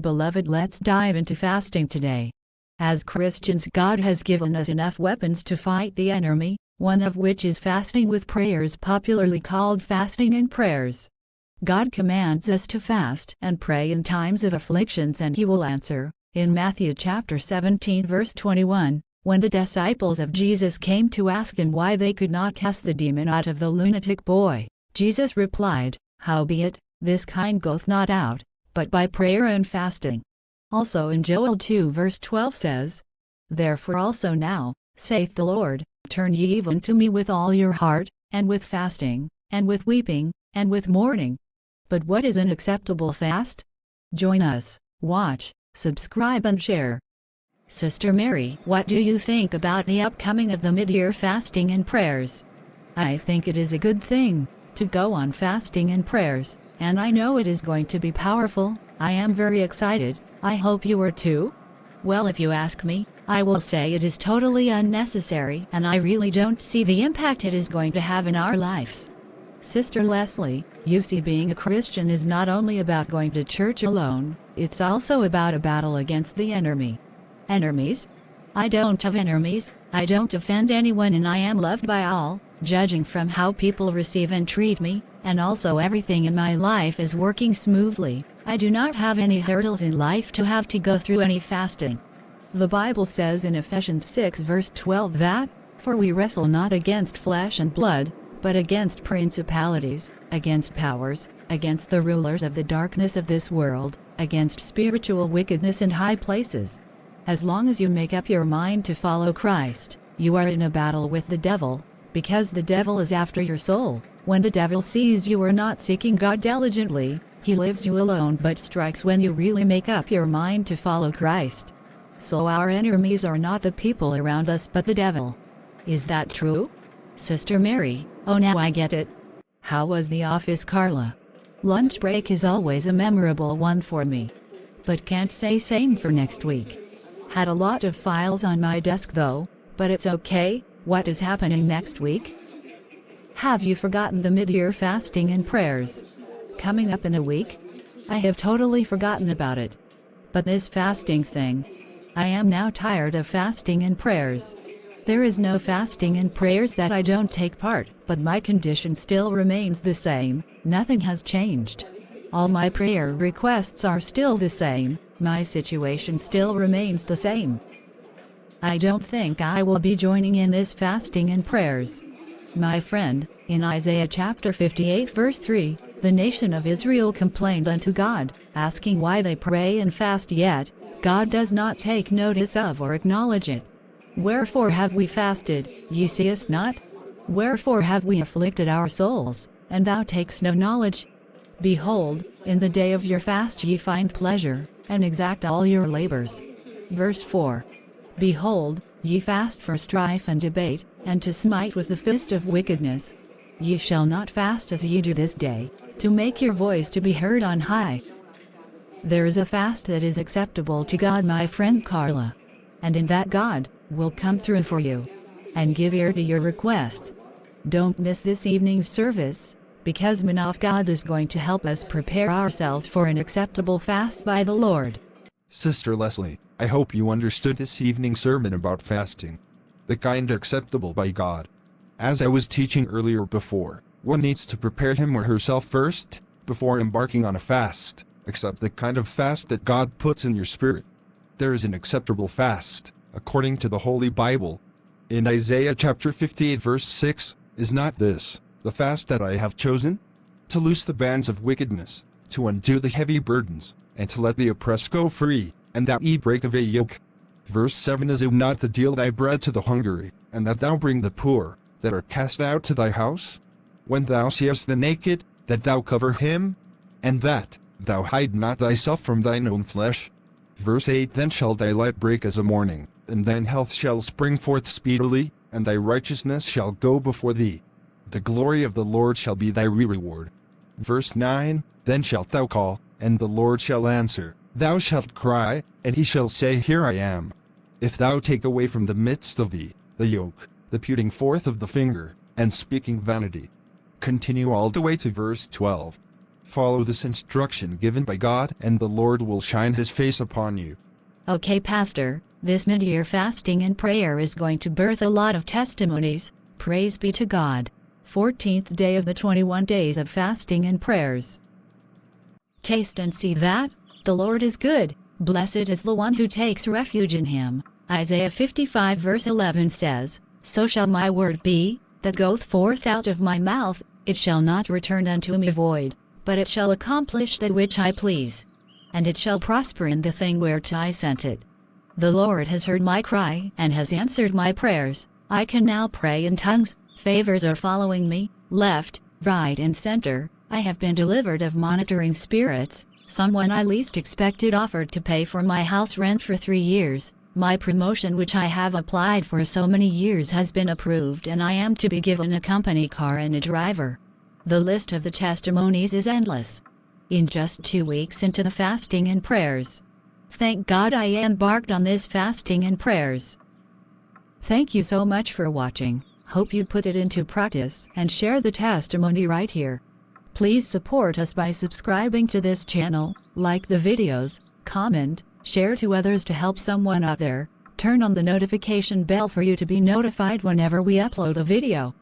Beloved, let's dive into fasting today. As Christians, God has given us enough weapons to fight the enemy, one of which is fasting with prayers, popularly called fasting and prayers. God commands us to fast and pray in times of afflictions, and He will answer. In Matthew chapter 17 verse 21, when the disciples of Jesus came to ask Him why they could not cast the demon out of the lunatic boy, Jesus replied, "Howbeit, this kind goeth not out, but by prayer and fasting." Also in Joel 2 verse 12 says, "Therefore also now, saith the Lord, turn ye even to me with all your heart, and with fasting, and with weeping, and with mourning." But what is an acceptable fast? Join us, watch, subscribe and share. Sister Mary, what do you think about the upcoming of the mid-year fasting and prayers? I think it is a good thing to go on fasting and prayers, and I know it is going to be powerful. I am very excited. I hope you are too. Well, if you ask me, I will say it is totally unnecessary, and I really don't see the impact it is going to have in our lives. Sister Leslie, you see, being a Christian is not only about going to church alone, it's also about a battle against the enemy. Enemies? I don't have enemies. I don't offend anyone, and I am loved by all, judging from how people receive and treat me, and also everything in my life is working smoothly. I do not have any hurdles in life to have to go through any fasting. The Bible says in Ephesians 6 verse 12 that, "For we wrestle not against flesh and blood, but against principalities, against powers, against the rulers of the darkness of this world, against spiritual wickedness in high places." As long as you make up your mind to follow Christ, you are in a battle with the devil, because the devil is after your soul. When the devil sees you are not seeking God diligently, he leaves you alone but strikes when you really make up your mind to follow Christ. So our enemies are not the people around us but the devil. Is that true? Sister Mary, oh now I get it. How was the office, Carla? Lunch break is always a memorable one for me. But can't say same for next week. Had a lot of files on my desk though, but it's okay. What is happening next week? Have you forgotten the mid-year fasting and prayers? Coming up in a week? I have totally forgotten about it. But this fasting thing, I am now tired of fasting and prayers. There is no fasting and prayers that I don't take part, but my condition still remains the same. Nothing has changed. All my prayer requests are still the same. My situation still remains the same. I don't think I will be joining in this fasting and prayers. My friend, in Isaiah chapter 58 verse 3, the nation of Israel complained unto God, asking why they pray and fast, yet God does not take notice of or acknowledge it. Wherefore have we fasted, ye seest not? Wherefore have we afflicted our souls, and thou takest no knowledge? Behold, in the day of your fast ye find pleasure, and exact all your labors. Verse 4. Behold, ye fast for strife and debate, and to smite with the fist of wickedness. Ye shall not fast as ye do this day, to make your voice to be heard on high. There is a fast that is acceptable to God, my friend Carla. And in that God will come through for you, and give ear to your requests. Don't miss this evening's service, because Man of God is going to help us prepare ourselves for an acceptable fast by the Lord. Sister Leslie, I hope you understood this evening's sermon about fasting. The kind acceptable by God. As I was teaching earlier before, one needs to prepare him or herself first, before embarking on a fast, except the kind of fast that God puts in your spirit. There is an acceptable fast, according to the Holy Bible. In Isaiah chapter 58 verse 6, is not this the fast that I have chosen? To loose the bands of wickedness, to undo the heavy burdens, and to let the oppressed go free, and that ye break of a yoke. Verse 7 is it not to deal thy bread to the hungry, and that thou bring the poor, that are cast out to thy house? When thou seest the naked, that thou cover him, and that thou hide not thyself from thine own flesh. Verse 8 then shall thy light break as a morning, and thine health shall spring forth speedily, and thy righteousness shall go before thee. The glory of the Lord shall be thy reward. Verse 9, then shalt thou call, and the Lord shall answer. Thou shalt cry, and he shall say, Here I am. If thou take away from the midst of thee the yoke, the putting forth of the finger, and speaking vanity. Continue all the way to verse 12. Follow this instruction given by God, and the Lord will shine His face upon you. Okay, Pastor, this mid-year fasting and prayer is going to birth a lot of testimonies. Praise be to God. 14th day of the 21 days of fasting and prayers. Taste and see that the Lord is good. Blessed is the one who takes refuge in Him. Isaiah 55 verse 11 says, So shall my word be, that goeth forth out of my mouth, it shall not return unto me void, but it shall accomplish that which I please. And it shall prosper in the thing whereto I sent it. The Lord has heard my cry, and has answered my prayers. I can now pray in tongues. Favors are following me, left, right and center. I have been delivered of monitoring spirits. Someone I least expected offered to pay for my house rent for 3 years. My promotion, which I have applied for so many years, has been approved, and I am to be given a company car and a driver. The list of the testimonies is endless. In just 2 weeks into the fasting and prayers. Thank God I embarked on this fasting and prayers. Thank you so much for watching. Hope you put it into practice and share the testimony right here. Please support us by subscribing to this channel, like the videos, comment, share to others to help someone out there. Turn on the notification bell for you to be notified whenever we upload a video.